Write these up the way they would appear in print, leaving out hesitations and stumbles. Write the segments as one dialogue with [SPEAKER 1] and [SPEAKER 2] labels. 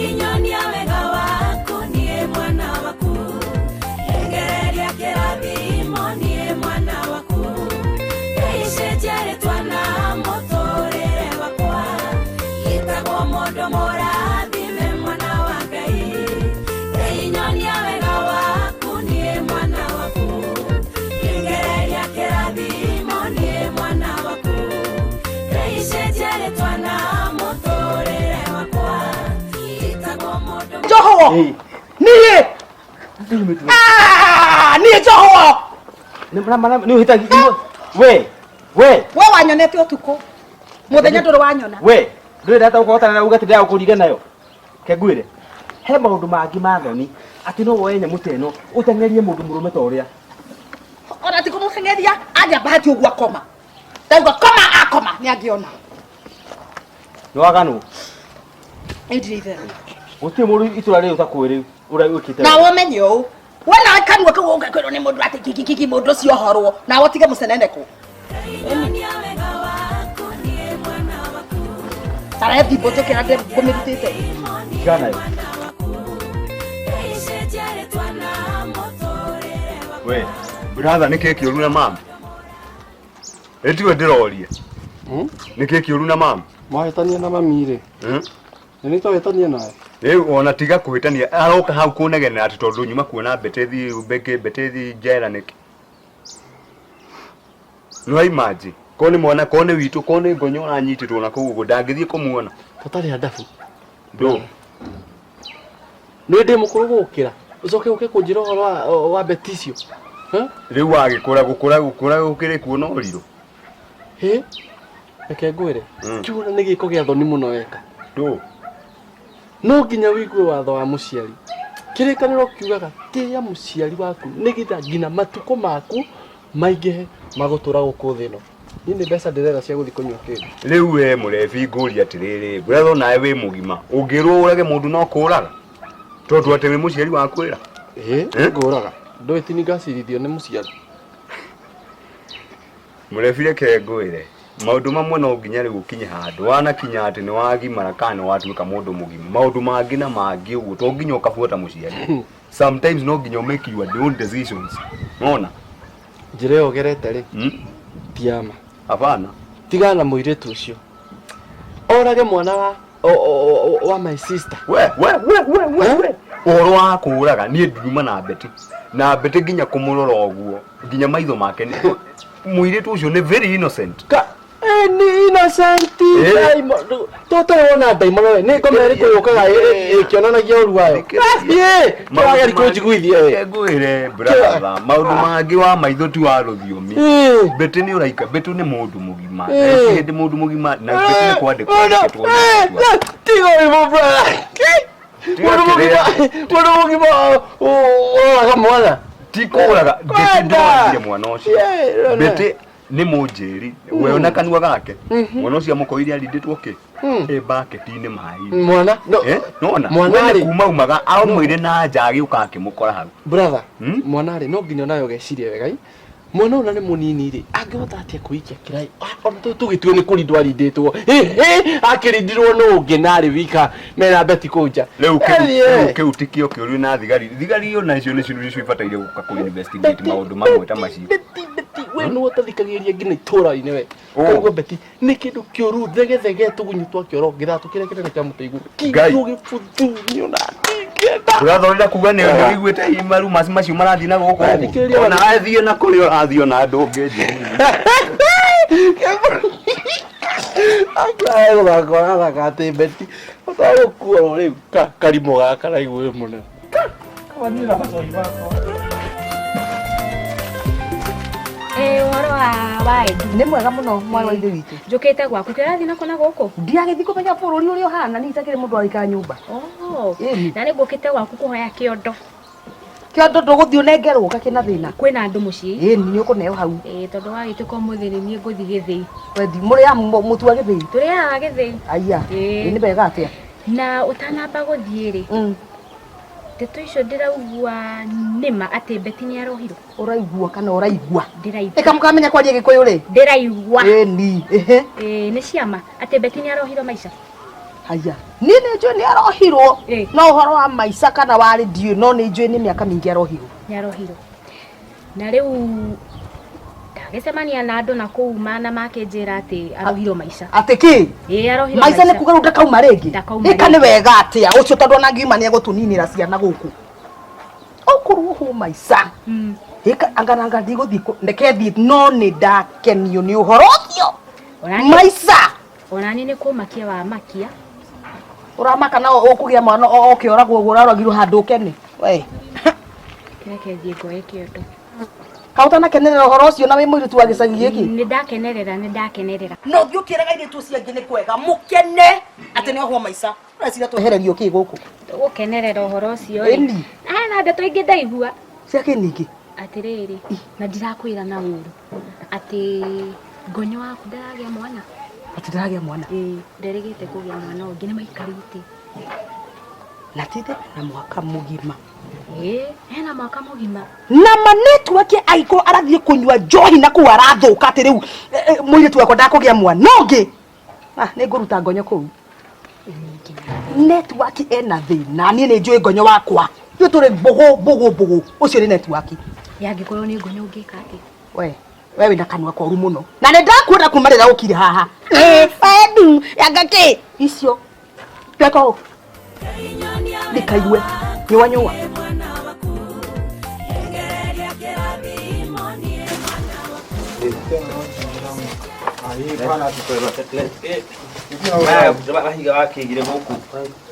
[SPEAKER 1] Nyonia wega waku nie mwana waku Engereria kirathimo nie mwana waku Keisejere twana motorere wakwa Itagwo mondo morathime mwana wa Ngai Nyonia wega waku nie mwana waku Engereria kirathimo nie mwana waku Keisejere twana motorere wakwa
[SPEAKER 2] Joho! Niye! Niye Joho!
[SPEAKER 3] Ni uhitaji we
[SPEAKER 2] wanyonete utuko. Muthenya nduru wanyona.
[SPEAKER 3] We, ndure hata ukahota na ugati ndia ukuriga nayo. Kegwire. He maundu mangi mathoni ati no woye nyamu teno utengerie mundu murume ta uria.
[SPEAKER 2] Ona ti kumutengeria aja bahati ugwa koma. Tauga koma akoma ni agiona.
[SPEAKER 3] Ni waganu.
[SPEAKER 2] Ndirive.
[SPEAKER 3] Uti muri itura ri utakwiri ura ukite.
[SPEAKER 2] Na womenyo. Wena kanwa ko woga kwero ni mundu ati kiki mundu cio horwo na wotige museneneko. Tara tipo to kira de komitete.
[SPEAKER 3] Gana yo.
[SPEAKER 4] We, brother niki kiuru na mama. Etiwe ndirorie. Niki kiuru na mama.
[SPEAKER 5] Mahitania na mamire. Nini to hetania nae?
[SPEAKER 4] Ona tiga kuhitania aroka hau kunegenera ati tondu nyuma kuona betethi betethi jera niki. No imagine. Kone mwana kone witu kone gonyo anyitirwo na kugugo ndangithie kumuona.
[SPEAKER 5] Tatari hadafu.
[SPEAKER 4] Do.
[SPEAKER 5] Nende mukuru gukira. Ucoke uke kunjira wa beticio.
[SPEAKER 4] Riu agikura gukura ukire kuona oriro.
[SPEAKER 5] He? Eke ngwire. Kiuna ni giko gia thoni muno weka.
[SPEAKER 4] Do.
[SPEAKER 5] No nginya wigue watho wa muciari. Kirikaniro kiugaga tiya muciari waku nigitha ngina matuko maku maingihe magutura gukuthino. Nini mbeca ndirera cia guthi kunywa kindu.
[SPEAKER 4] Riu we murebi nguri atiriri bretho nawe wi mugima ungirwo urage mundu no kuraga tondu ati wi muciari wakwira
[SPEAKER 5] nguraga ndoitini ngacirithio ni muciari
[SPEAKER 4] murebi reke ngwire maundu mamwe no nginya ri gukinye handu wanakinya ati ni wagimara kana watuika mundu mugima maundu mangi na mangi uguo to nginya ukabuata muciari sometimes no nginya make your own decisions unaona
[SPEAKER 5] njire ogerete ri tiama
[SPEAKER 4] hapana
[SPEAKER 5] tigana muiretu ucio orage mwana wa my sister
[SPEAKER 4] we oro akuraga ni nduma na beti nginya kumurora oguo nginya maitho make ni muiretu ucio ni very innocent
[SPEAKER 5] ni innocent toto wona daimono ni komere kuyokaga ikionanagia uruayo twageri kunjiguithie
[SPEAKER 4] ngwire brother maundu mangi wa maitho tu wa ruthiomi beti ni uraika beti ni mundu mugima ndi mundu mugima na beti ni kwandikwo
[SPEAKER 5] tigo ibo brother mundu mugima oga mwana
[SPEAKER 4] tikuraga beti ndwagire mwana ucio beti ni mujeri we ona kanwa gake mwana ucio mukoire alinditwo ki bucket ni mai
[SPEAKER 5] mwana
[SPEAKER 4] nona mwana kuma umaga ao mwire na njagi ukake mukora hau
[SPEAKER 5] brother mwana ri no nginya nayo gecirie wega mwana una ni munini ri angihota atia kuikia kirai ona tugitwe ni kurindwa rinditwo akirindirwo no nginari wika mera beti kunja
[SPEAKER 4] leu kiutikio kiuru na thigari yo na icio ni cio ibataire guka ku investigate maundu mamwe ta macio
[SPEAKER 5] we no utathikagiria ngina itura-ini we koguo beti ni kindu kiuru thege tugunyitwa kioro ngithatu kire kinene kia muteigu kindu gibuthu na urathorera kuga ni wiguite imaru macio marathi na guku ona athio na kurio athio na ndungi Ayo bakora gakate beti otaro kuo riu karimo gaka raigu muno kawanira basoiba
[SPEAKER 6] Waro wa
[SPEAKER 2] ni mwega muno mwana wa ithe witu
[SPEAKER 6] njukite gwaku kirathi nako na guku
[SPEAKER 2] ndiagithi kumenya bururi uri uhana ni itakire mundu arika nyumba
[SPEAKER 6] na ni ngukite gwaku kuhoya kiondo
[SPEAKER 2] kiondo nduguthio nengerwo gakina thina
[SPEAKER 6] kwina andu mucii
[SPEAKER 2] ni ukuneo hau
[SPEAKER 6] tondu wagituka muthiri nie nguthi githii
[SPEAKER 2] wendi muri ya mutu wa githii
[SPEAKER 6] turi ya githii
[SPEAKER 2] aya ni bega atia
[SPEAKER 6] na utanamba guthii ri teto icio ndiraugua nima ati beti ni arohiro
[SPEAKER 2] uraigua kana uraigua
[SPEAKER 6] ndiraigua
[SPEAKER 2] eka mukamenya kwaria gikuyu ri
[SPEAKER 6] ndiraigua
[SPEAKER 2] ni
[SPEAKER 6] ni ciama ati beti ni arohiro maisha
[SPEAKER 2] haya nini njui ni arohirwo no horo wa maica kana wari ndiu no ni njui ni miaka mingi arohirwo
[SPEAKER 6] na riu ndagicemania na andu na kuu mana makenjira ati arohirwo maica
[SPEAKER 2] ati ki
[SPEAKER 6] arohirwo
[SPEAKER 2] maica ni kuga ruda kauma ringi ika ni wega atia ucio tondu na ngiuma ni egutuninira ciana guku okurwo hu maica ika angaranga ndiguthi ndeke thi no ni ndakenio ni uhoro ucio maica
[SPEAKER 6] onani ni kumakia wa makia
[SPEAKER 2] uramaka na ukugia mwana okioragwo uguo uraragirwo handu kene we
[SPEAKER 6] kireke thie ngoe kiondo
[SPEAKER 2] kautana kenerera uhoro ucio na wi muiritu wa gicagi giki
[SPEAKER 6] ni ndakenerera
[SPEAKER 2] no thio kirega ire tu ciangi ni kwega mukene ati ni ohwo maica uracira twehererio ki guku
[SPEAKER 6] gukenerera uhoro ucio ri na ndeto ingi ndaigua
[SPEAKER 2] cia kiningi
[SPEAKER 6] atiriri na ndirakwira na uru ati ngonyo waku ndaragia mwana
[SPEAKER 2] ati ndaragia mwana
[SPEAKER 6] nderigite kugia mwana ungi ni maikarite
[SPEAKER 2] na tite na mwaka mugima
[SPEAKER 6] hena mwaka mugima
[SPEAKER 2] na manetu wake aiko arathie kunywa njohi na ku arathuka ati riu muiritu wako ndakugia mwana nongi ni nguruta ngonyo kuu network ena thina ni njui ngonyo wakwa yu turi bugu ucio ni network
[SPEAKER 6] yangikorwo ni ngonyo ngika ati
[SPEAKER 2] we wina kanwa koru muno na ni ndakwenda kumarira ukire haha fedu yangaki icio peko ndikaiwe nywa
[SPEAKER 3] mahiga wakigire guku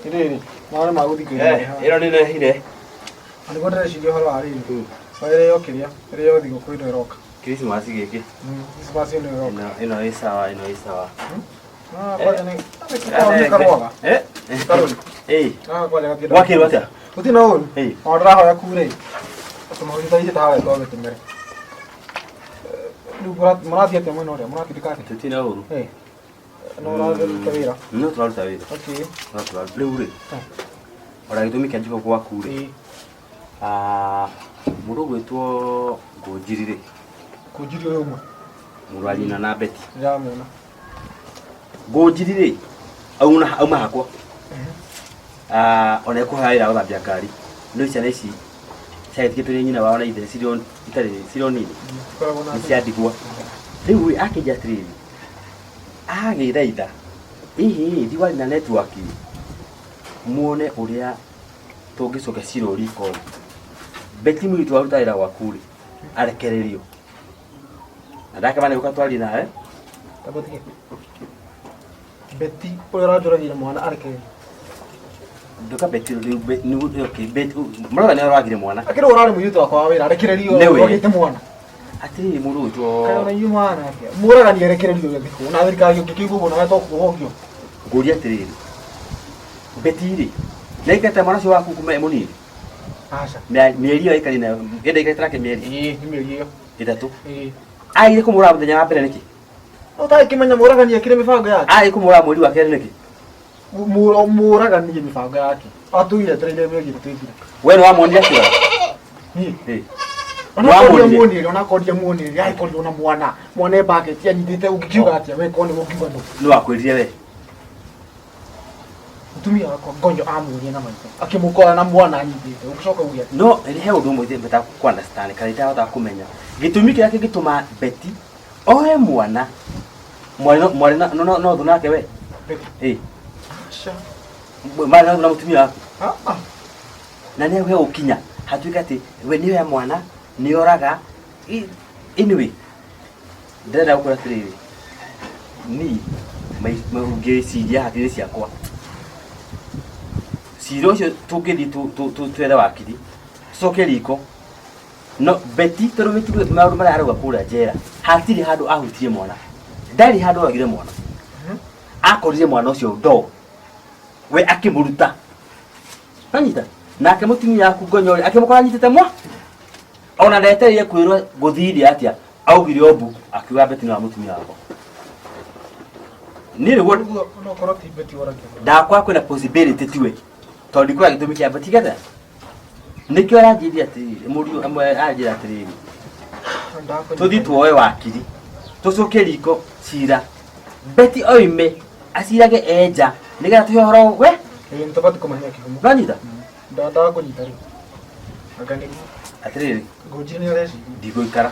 [SPEAKER 5] Iri mwana maguthi
[SPEAKER 3] iro ni nehire
[SPEAKER 5] ani godere shige horo ari ire yokiria ire yothi gukwino iroka
[SPEAKER 3] Christmas giki
[SPEAKER 5] Christmas ni iroka
[SPEAKER 3] ino isawa
[SPEAKER 5] kwa ni karwaga karoli kwa ni gatia
[SPEAKER 3] wakiro atia
[SPEAKER 5] utina uru ondra hoya kure tumahuri taije tawe to betimere Lugurat marathia te mwino ria murathikate
[SPEAKER 3] tutina uru
[SPEAKER 5] no raruta wira
[SPEAKER 3] no turaruta wira
[SPEAKER 5] okay
[SPEAKER 3] turaruta riu ri ora gitumi kia njiko kwa kure mundu gwitwo Ngũnjiri
[SPEAKER 5] Ngũnjiri uyu mwe
[SPEAKER 3] mundu anyina na Beti
[SPEAKER 5] ndamuna
[SPEAKER 3] Ngũnjiri ri auma hakwa ona ekuhaira guthambia ngari no icia ici ciaithikitwe nyina wao na ithe cirio nini ciadigwa riu akija atiriri agithaitha ihi diwali na network muone uria tungicoka cirori ko Beti mwitu arutaira gwakuri arekererio ndaka bana ukatwali nawe
[SPEAKER 5] tabotike Beti pora jora mwana arekererio
[SPEAKER 3] ndoka Beti ni okay Beti mara ni aragire mwana
[SPEAKER 5] akiro urari mwitu akwa wira arekererio wagite mwana
[SPEAKER 3] atiri mundu witwo
[SPEAKER 5] kana yumana atia muraga ni arekererio githiko na thirikari ukikiguo na to kuhogio
[SPEAKER 3] nguria atiriri Beti ri naikata mwana cio waku kuma emunini
[SPEAKER 5] acha
[SPEAKER 3] mieri yo ikari na ende ikaitara mieri
[SPEAKER 5] ni mieri yo
[SPEAKER 3] itatu aire kumura muthenya wa mbere niki
[SPEAKER 5] utai kimenya muraga ni akire mifango yake
[SPEAKER 3] aire kumura mweri wa keri niki
[SPEAKER 5] muraga ni mifango yake atuire trende mieri tutithire
[SPEAKER 3] wewe wa mwondia kwa
[SPEAKER 5] ni ona kodia muoni ai kodia na mwana bucket ya nyitite ukikiuga atia we kone mukiuga ndo
[SPEAKER 3] no akwiririe we
[SPEAKER 5] mtumia wako ngonyo amurie na maitho akimukora na mwana anyitite ukicoka ugia
[SPEAKER 3] no ri he undu mwite beta ku understand kalita wata kumenya gitumi kile gituma Beti oe mwana no thunake we
[SPEAKER 5] acha
[SPEAKER 3] mwana na mutumia wako na ne we ukinya hatuika ati we niwe mwana ni oraga anyway ndenda ukora tiriri ni mai ciria hakiri ciakwa ciro cio tungithi twethe wakiri coke riko no Beti turumitwe maundu maria arauga kura njera hatiri handu ahutirie mwana ndari handu oragire mwana akorire mwana ucio ndo we akimuruta anyita nake mutumia yaku ngonyori akimukora nyitete mwa ona ndetereire kwirwo guthiri atia augire obu akiuga Beti ni wa mutumia wako nire wo
[SPEAKER 5] no koroti Beti orage
[SPEAKER 3] ndakwa kwina possibility tiwe tondi kwa gitumi kia Beti gatha nikyo aranjithia ati muri amwe anjira atiriri tuthi tuoe wakiri tucoke riko cira Beti oime acirage enja Nigetha tuhe horo we
[SPEAKER 5] nitobati kumanya kihumo
[SPEAKER 3] uranyita
[SPEAKER 5] ndataga kunyita rĩu agani
[SPEAKER 3] atiriri
[SPEAKER 5] ngũnjiri nĩ ũreci
[SPEAKER 3] ndigũikara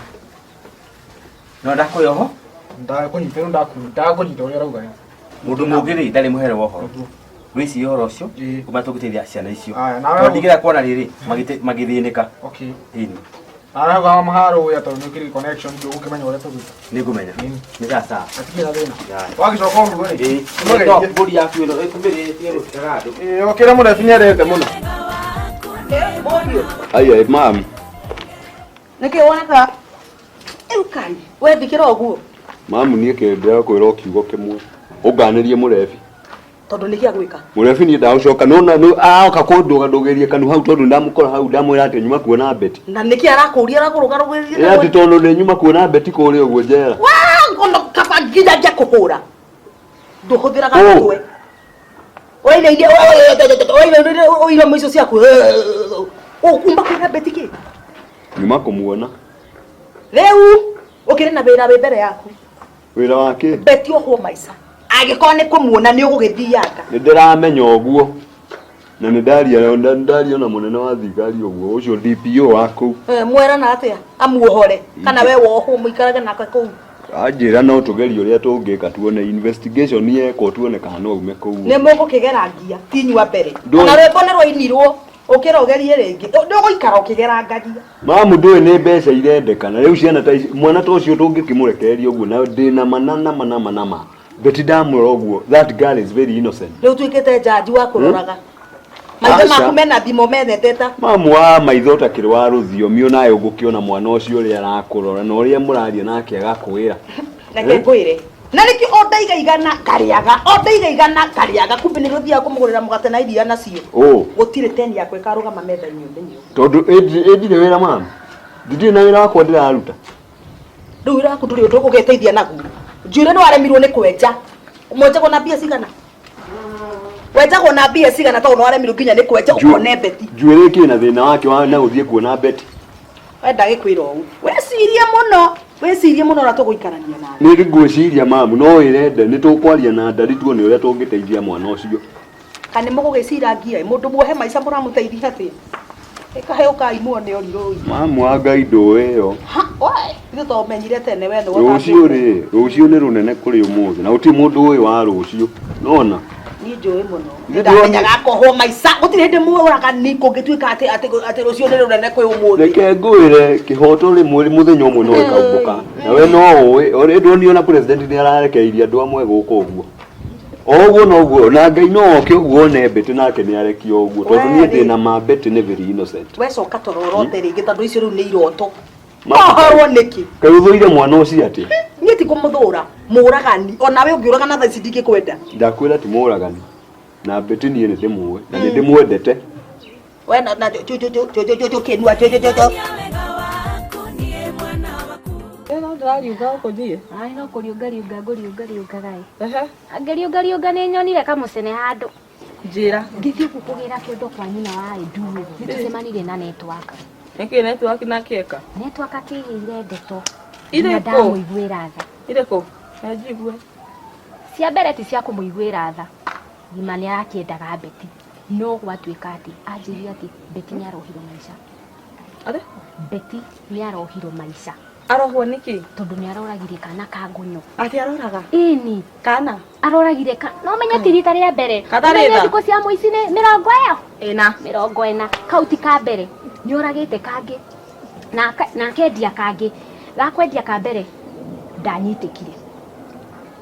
[SPEAKER 3] no ndakwĩra oho
[SPEAKER 5] ndakunyita rĩu ndakũnyita ũrĩa arauga
[SPEAKER 3] mũndũ mũngĩ-rĩ ndarĩ mũhere wa ũhoro wĩcirie ũhoro ũcio
[SPEAKER 5] Ĩĩ.
[SPEAKER 3] kuma tũgũteithia ciana icio
[SPEAKER 5] Aya, nawe
[SPEAKER 3] tondũ ndigera kuona rĩrĩ magĩthĩnĩka
[SPEAKER 5] okay
[SPEAKER 3] ĩni
[SPEAKER 5] arauga maharũya tondũ nĩ ũkĩrĩ connection ndũgũkĩmenya ũrĩa tũgwĩka
[SPEAKER 3] nĩngũmenya nĩ sasa
[SPEAKER 5] atikĩ na thĩna
[SPEAKER 3] Aya.
[SPEAKER 5] wagicoka ũruga-rĩ
[SPEAKER 3] mbũri yaku ĩno ĩkumĩrĩtie rũtĩraga andũ
[SPEAKER 5] ũkĩra mũrebi nĩ arete mũno
[SPEAKER 4] Aya, mam.
[SPEAKER 2] nĩkĩ woneka ũkai wendikĩra ũguo
[SPEAKER 4] Mamu niĩ kĩndĩra kwĩra kiugo kĩmwe. Ũnganĩrie mũrebi.
[SPEAKER 2] tondũ nĩkĩ agwĩka
[SPEAKER 4] Mũrebi niĩ ndagũcoka nona aoka kũndũgandũgĩria kanũ hau tondũ ndamũkora hau ndamwĩra atĩ nyuma kuona beti.
[SPEAKER 2] na nĩkĩ arakũria arakũrũgarũgĩrĩria
[SPEAKER 4] Ĩ atĩ tondũ nĩ nyuma kuona beti kũrĩa ũguo njera.
[SPEAKER 2] ngono kaba nginyagia kũhũra ndũhũthĩraga
[SPEAKER 4] Oh.
[SPEAKER 2] mũtwe oire iria oire maico ciaku ũkumba kwĩna beti kĩ
[SPEAKER 4] Nyuma kũmuona.
[SPEAKER 2] rĩu ũkĩrĩ na wĩra wĩ mbere yaku
[SPEAKER 4] Wĩra wake.
[SPEAKER 2] beti ohwo maica angĩkorwo nĩ kũmuona nĩ ũgũgĩthianga
[SPEAKER 4] Nĩ ndĩramenya ũguo. Na nĩ ndaria na mũnene wa thigari ũguo ũcio DPO wa kũu.
[SPEAKER 2] mwerana atĩa amuohore kana we wohwo mũikarage nake kũu
[SPEAKER 4] Anjĩra no tũgerie ũrĩa tũngĩka tuone investigation yekwo tuone kana no ume kũu.
[SPEAKER 2] nĩ mũgũkĩgera ngia tinyua mbere
[SPEAKER 4] Ndũ-
[SPEAKER 2] ona rwĩmbo nĩ rwainirwo ũkĩra ũgerie rĩngĩ ndũgũikara ũkĩgerangaria
[SPEAKER 4] Mamu ndũĩ nĩ mbeca irendekana rĩu ciana ta ici mwana ta ũcio tũngĩkĩmũrekereria ũguo na ndĩna manama beti ndamwĩra ũguo that girl is very innocent.
[SPEAKER 2] rĩu tuĩkĩte njanji wa kũroraga maitho
[SPEAKER 4] Aca.
[SPEAKER 2] maku mena thimo metheteta
[SPEAKER 4] Mamu wa maitho takĩrĩ wa rũthiomi onawe ũgũkĩona mwana ũcio ũrĩa arakũrora na ũrĩa mũraria nake agakwĩra.
[SPEAKER 2] reke ngwĩre na nĩkĩ o ndaiga igana ngarĩaga kumbe nĩ gũthiaga kũmũgũrĩra mũgate na iria nacio gũtirĩ teni yakwa ĩkarũgama metha-inĩ ũthenya
[SPEAKER 4] Tondũ ĩndirĩ wĩra mamu ndirĩ na wĩra wakwa ndĩraruta.
[SPEAKER 2] rĩu wĩra waku ndũrĩ ũndũ ũgũgĩteithia naguo njuĩre nĩ waremirwo nĩ kwenja mwenjagwo na mbia cigana wenjagwo na mbia cigana tondũ nĩ waremirwo nginya nĩ kwenja ũkone beti
[SPEAKER 4] Njuĩrĩ kĩ na thĩna wake wa na gũthiĩ kuona beti.
[SPEAKER 2] wenda gĩkwĩra ũũ wĩcirie mũno ũrĩa tũgũikarania nawe
[SPEAKER 4] Nĩ ngwĩciria mamu no wĩrende nĩ tũkwaria na ndari tuone ũrĩa tũngĩteithia mwana ũcio.
[SPEAKER 2] kana mũgũgĩcira ngia mũndũ muohe maica mũramũteithia atĩa ĩkahe ũkai muone ũrirũ
[SPEAKER 4] Mamu wa Ngai ndũĩ
[SPEAKER 2] ithuĩ tũmenyire tene we nĩwe
[SPEAKER 4] rũciũ nĩ rũnene kũrĩ ũmũthĩ na gũtirĩ mũndũ ũĩ wa rũciũ nona
[SPEAKER 2] niĩ njũĩ mũno ndamenyaga akohwo maica gũtirĩ hĩndĩ mũragani kũngĩtuĩka atĩ rũciũ nĩ rũnene kwĩ ũmũthĩ
[SPEAKER 4] reke ngwĩre kĩhoto rĩmwe mũthenya ũmwe no ĩkaumbũka na we no ũĩ ũrĩndwo na president nĩ ararekeirie andũ amwe gũkũ ũguo ũguo no ũguo na Ngai no oke ũguo one beti nake nĩ arekio ũguo tondũ niĩ ndĩna mabeti nĩ very innocent
[SPEAKER 2] wecoka tororote rĩngĩ tondũ icio rĩu nĩ iroto mohorwo nĩkĩ
[SPEAKER 4] Kaĩ ũthũire mwana ũcio atĩ
[SPEAKER 2] niĩ ti kũmũthũra mũragani ona we ũngĩũraga na thaa ici ndingĩkwenda
[SPEAKER 4] ndakwĩra ti mũragani na beti niĩ nĩ ndĩmũĩ na nĩ ndĩmwendete
[SPEAKER 2] we na kĩnua
[SPEAKER 7] ndĩrariuga ũkũthiĩ
[SPEAKER 6] Ai no kũriũngariũnga gai ngĩriũngariũnga nĩ nyonire kamũcene handũ
[SPEAKER 7] njĩra
[SPEAKER 6] ngĩthiĩ kũgĩra kĩondo kwa nyina wa Edu nĩtũcemanire na network
[SPEAKER 7] nĩkĩ network na kĩeka
[SPEAKER 6] network akĩgĩire ndeto
[SPEAKER 7] Irĩkũ?
[SPEAKER 6] ndamũiguĩra tha
[SPEAKER 7] irĩkũ najigue
[SPEAKER 6] cia mbere ti cia kũmũiguĩra tha nyima nĩ arakĩendaga beti no gwatuĩka atĩ anjĩria atĩ beti nĩ arohirwo maica
[SPEAKER 7] Are?
[SPEAKER 6] beti nĩ arohirwo maica
[SPEAKER 7] arohwo nĩkĩ
[SPEAKER 6] tondũ nĩ aroragire kana ka ngũnyo
[SPEAKER 7] atĩ aroraga
[SPEAKER 6] ĩni
[SPEAKER 7] kana
[SPEAKER 6] aroragire no menya ti rita rĩa mbere
[SPEAKER 7] Katarĩ tha.
[SPEAKER 6] thikũ cia mũici nĩ 40
[SPEAKER 7] ĩna
[SPEAKER 6] 40 kauti ka mbere nĩ oragĩte kangĩ na akendia kangĩ gakwendia ka mbere ndanyitĩkire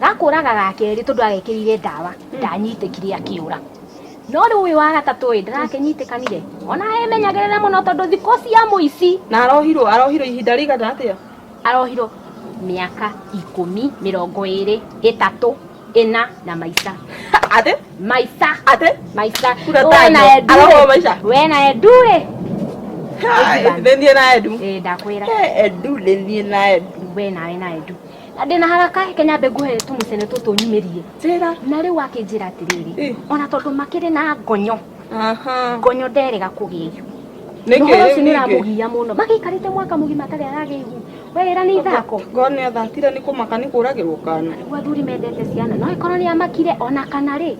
[SPEAKER 6] gakũraga ga kerĩ tondũ agekĩrire ndawa ndanyitĩkire akĩũra no rĩu ũyũ wa gatatũ ndarakenyitĩkanire ona emenyagĩrĩra mũno tondũ thikũ cia mũici
[SPEAKER 7] na arohirwo ihinda rĩigana atĩa
[SPEAKER 6] arohirwo mĩaka 10 20 3 4 na maica
[SPEAKER 7] atĩ
[SPEAKER 6] maica maica
[SPEAKER 7] Kuna tano. Arohwo maica?
[SPEAKER 6] we na Edu
[SPEAKER 7] nĩniĩ na Edu
[SPEAKER 6] ndakwĩra
[SPEAKER 7] Edu nĩniĩ na Edu
[SPEAKER 6] we nawe na Edu na ndĩna haraka kenya mbe nguhe tũmũcene tũtũ nyumĩrie
[SPEAKER 7] njĩra
[SPEAKER 6] na rĩu akĩnjĩra atĩrĩrĩ
[SPEAKER 7] Ĩ.
[SPEAKER 6] ona tondũ makĩrĩ na ngonyo ngonyo nderega kũgĩa ihu
[SPEAKER 7] nĩkĩ
[SPEAKER 6] ũcio nĩ
[SPEAKER 7] nĩkĩ
[SPEAKER 6] ũramũgia mũno magĩikarĩte mwaka mũgima atarĩ aragĩa ihu wĩra nĩ ithako
[SPEAKER 7] ngone athatire nĩ kũmaka nĩ kũragĩrwo kana
[SPEAKER 6] nĩguo athuri mendete ciana no ĩkorwo nĩ amakire ona kana rĩ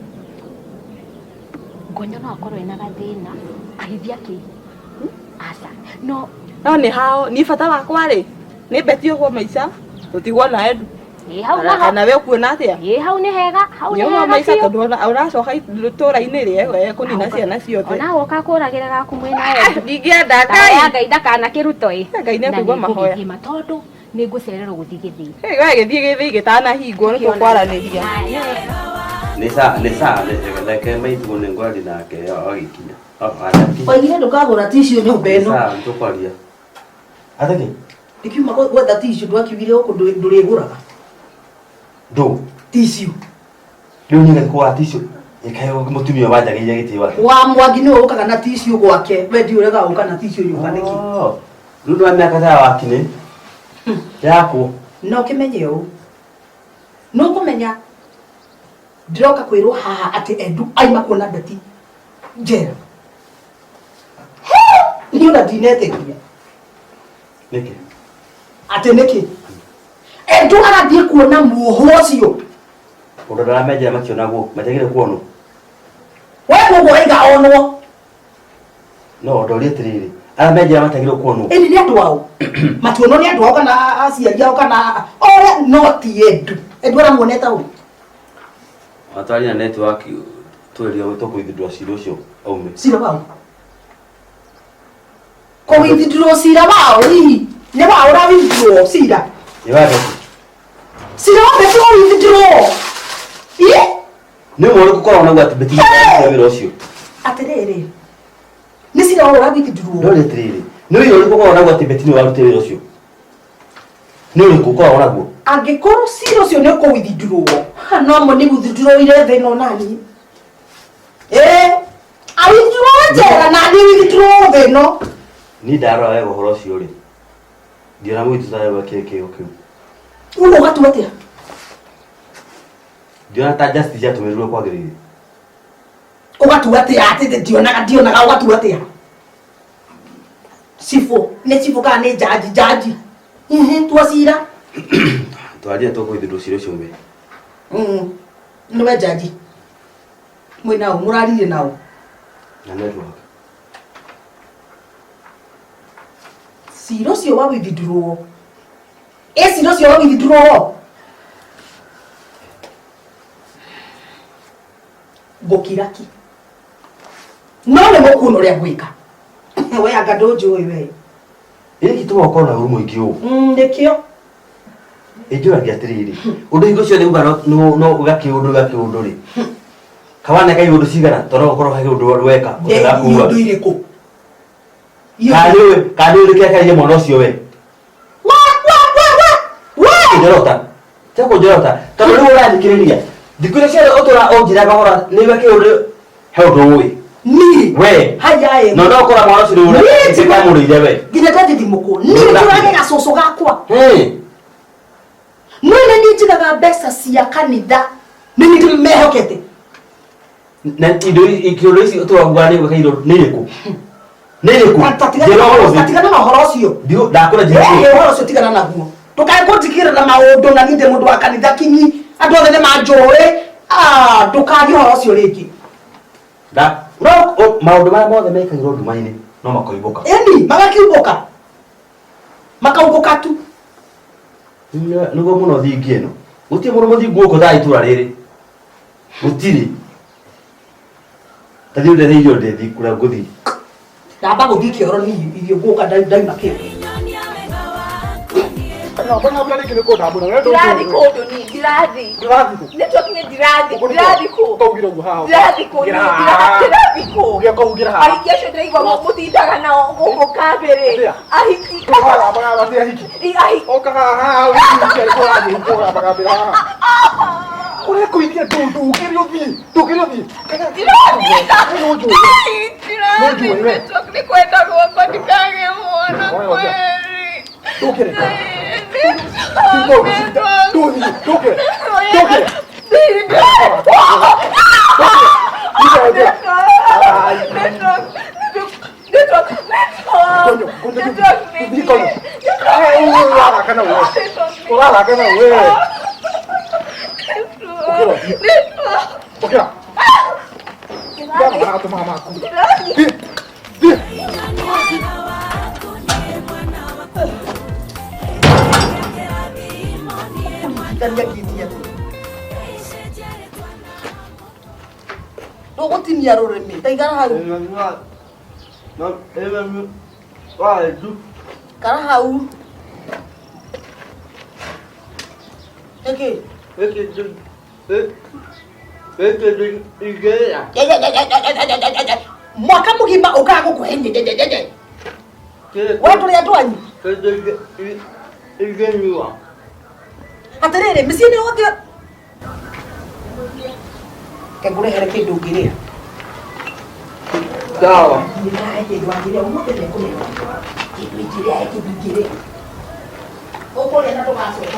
[SPEAKER 6] Ngonyo no akorwo ena gathina agithia ki. Asa. No
[SPEAKER 7] ni hao ni bata wakwa ri. Ni Betty uguo maica. Utigwo na Edu.
[SPEAKER 6] Hau
[SPEAKER 7] na we kuona atia?
[SPEAKER 6] Hau ni hega, hau ni hega.
[SPEAKER 7] Maica tondu uracoka itũra-inĩ rĩe kũnina ciana ciothe.
[SPEAKER 6] Ona woka kũragĩra gaku mwena Edu.
[SPEAKER 7] Ndingĩenda Ngai.
[SPEAKER 6] Ngai ndakana kĩruto ĩ.
[SPEAKER 7] Ngai nĩ kũigua mahoya.
[SPEAKER 6] Tondu nĩ ngũcererwo gũthiĩ Gĩthii.
[SPEAKER 7] We gĩthiĩ Gĩthii gĩtanahingwo nĩ tũkwaranĩria.
[SPEAKER 3] Nĩ reke maitũ nĩ ngwari nake agĩkinya.
[SPEAKER 2] Waigire ndũkagũra tissue nyũmba ĩno.
[SPEAKER 3] Nĩ tũkwaria. Athaki.
[SPEAKER 2] Ikiuma gwetha tissue ndwakiugire gũkũ ndũrĩgũraga.
[SPEAKER 3] Ndũ.
[SPEAKER 2] Tissue.
[SPEAKER 3] Rĩu nĩ gĩkũgũra tissue. Ikayo mũtumia wanjagĩire gĩtĩ wake.
[SPEAKER 2] Wa Mwangi nĩ ũkaga na tissue gwake. We ndi ũrega ũka na tissue nyũmba nĩkĩ?
[SPEAKER 3] Rĩu nĩ mĩaka ta wakinĩ. Yako.
[SPEAKER 2] No kĩmenye ũũ. No kũmenya ndiroka kwĩrwo haha atĩ Edu aima kuona Betty njera. Nĩ ona ndinetĩkia.
[SPEAKER 3] Nĩkĩ?
[SPEAKER 2] Atĩ nĩkĩ? Edu agathiĩ kuona muoho ũcio.
[SPEAKER 3] Ũndũ ndaramenyera makĩonagwo, matiagĩrĩire kuonwo.
[SPEAKER 2] We mũguo waiga onwo.
[SPEAKER 3] No ndoria atĩrĩrĩ, aramenyera matiagĩrĩire kuonwo.
[SPEAKER 2] Ĩni nĩ andũ ao. Matuonwo nĩ andũ ao kana aciari ao kana ore no ti Edu. Edu aramuonete ũũ.
[SPEAKER 3] Atari na network tweria tũkũithindũra cira ũcio aume.
[SPEAKER 2] Cira wao. Kũithindũrwo cira wao hihi. Nĩ wao ũrawithindũrwo cira.
[SPEAKER 3] Nĩ wake.
[SPEAKER 2] Cira wa Betty ũrawithindũrwo. Ĩ?
[SPEAKER 3] Nĩ mũndũ gũkorwo na gwatĩ Betty wĩra ũcio.
[SPEAKER 2] Atĩrĩrĩ. Nĩ cira wao ũrawithindũrwo.
[SPEAKER 3] No atĩrĩrĩ. Nĩ ũrĩkũ gũkorwo na gwatĩ Betty nĩ warutĩra wĩra ũcio. Nĩ ũrĩkũ gũkorwo naguo.
[SPEAKER 2] Angĩkorwo cira ũcio nĩ ũkũwithindũrwo. No mo nĩ gũthindũrwo thĩ no nani. Awithindũrwo njera na nĩ withindũrwo thĩ no.
[SPEAKER 3] Ni ndarora wega ũhoro ũcio rĩ. Ndiona mũitu tareba kĩo kĩu.
[SPEAKER 2] Uno ũgatua atĩa?
[SPEAKER 3] Ndiona ta justice yatũmĩrirwo kwagĩrĩire.
[SPEAKER 2] Ũgatua atĩa atĩ ndionaga ũgatua atĩa? Cibũ, nĩ cibũ kana nĩ jaji. Tua cira.
[SPEAKER 3] Twaria tũkũithindũrwo cira ũcio mbere.
[SPEAKER 2] Nĩwe jaji. Mwĩna ũ mũraririe na ũ?
[SPEAKER 3] Na network.
[SPEAKER 2] Cira ũcio wa withindũrwo. Cira ũcio wa withindũrwo. Ngũkira ki. No nĩ mũkuona ũrĩa ngwĩka. We anga ndũnjũĩ we.
[SPEAKER 3] Ĩrĩ gĩtũma ũkorwo na ũrũmwe ingĩ ũũ.
[SPEAKER 2] Nĩkĩo.
[SPEAKER 3] Ĩnjũragia atĩrĩrĩ. Ũndũ hingo ciothe uga no ũgakĩũndũ rĩ. Kawana kai ũndũ cigana tondũ ũkorwo harĩ ũndũ weka.
[SPEAKER 2] Ũndũ irĩkũ?
[SPEAKER 3] Kandi ũrĩkĩa kaire mwana ũcio we. Njorota. Teko njorota. Tondũ rĩu ũrathikĩrĩria. Thikũ iria ciothe ũtũra ũnjĩraga hora nĩ weke ũndũ he ũndũ ũĩ.
[SPEAKER 2] Ni.
[SPEAKER 3] We.
[SPEAKER 2] Haya
[SPEAKER 3] No ũkora mwana ũcio rĩu ũramũrĩire we.
[SPEAKER 2] Nginya ndathithimũkũ. Niĩ tũragega cũcũ gakwa. Mwene nĩ njigaga mbeca cia kanitha. Nĩ nĩ mehokete.
[SPEAKER 3] Na indo ici ũtũraguga nĩ gwĩka indo nĩ irĩkũ? Nĩ irĩkũ?
[SPEAKER 2] Tatigana na ũhoro ũcio.
[SPEAKER 3] Ndakũra njĩra.
[SPEAKER 2] Ũhoro ũcio tigana naguo. Ndũkae kũnjigĩrĩra na maũndũ na niĩ ndĩ mũndũ wa kanitha kinyi. Andũ othe nĩ manjũĩ. Ndũkage ũhoro ũcio rĩngĩ.
[SPEAKER 3] No maũndũ marĩa mothe mekagĩrwo nduma-inĩ no makoimbũka.
[SPEAKER 2] Ĩni magakiumbũka. Makaumbũka tu.
[SPEAKER 3] Nĩguo mũno thingi ĩno. Gũtirĩ mũndũ mũthingu gũkũ thaa itũra rĩrĩ. Gũtirĩ. Tathiĩ ũndeithĩirio ndĩthi kũrĩa ngũthiĩ.
[SPEAKER 2] Ndamba gũthiĩ kĩoro niĩ irio ngũka ndaima kĩoro.
[SPEAKER 5] No, mbona mbona kile kota mbona wewe
[SPEAKER 7] Ndirathi kũndũ ni ndirathi.
[SPEAKER 5] Ndirathi kũ?
[SPEAKER 7] Nĩ twakinye ndirathi kũ?
[SPEAKER 5] Kaugira ugu haha.
[SPEAKER 7] Ndirathi kũ? Ndirathi kũ?
[SPEAKER 5] Ugia kaugira haha.
[SPEAKER 7] Ahiki acio ndĩraigua mũtindaga nao gũkũ kambĩrĩ. Ahiki.
[SPEAKER 5] Hala bana bana ahiki.
[SPEAKER 7] Ahiki.
[SPEAKER 5] Oka haha, ugi alikuwa haja kwa bana haha. Ule kuingia tu ukirio vi.
[SPEAKER 7] Ni kwenda kwa ndikage mwana kweli.
[SPEAKER 5] Tukere.
[SPEAKER 2] Nũgũtinia rũrĩmĩ taigara hau kara hau mwaka mũgima ũkaga gũkũhe nyenyenyenyenye we tũrĩ andũ anyu atĩrĩrĩ mĩciĩ-inĩ yothe ke ngũrehere kĩndũ ũngĩrĩa
[SPEAKER 5] Sawa.
[SPEAKER 2] kĩndũ angĩrĩa ũmũthĩ nĩkũrĩa kĩndũ ingĩrĩa kĩndũ ingĩrĩa ũkũrĩa na ndũgacoka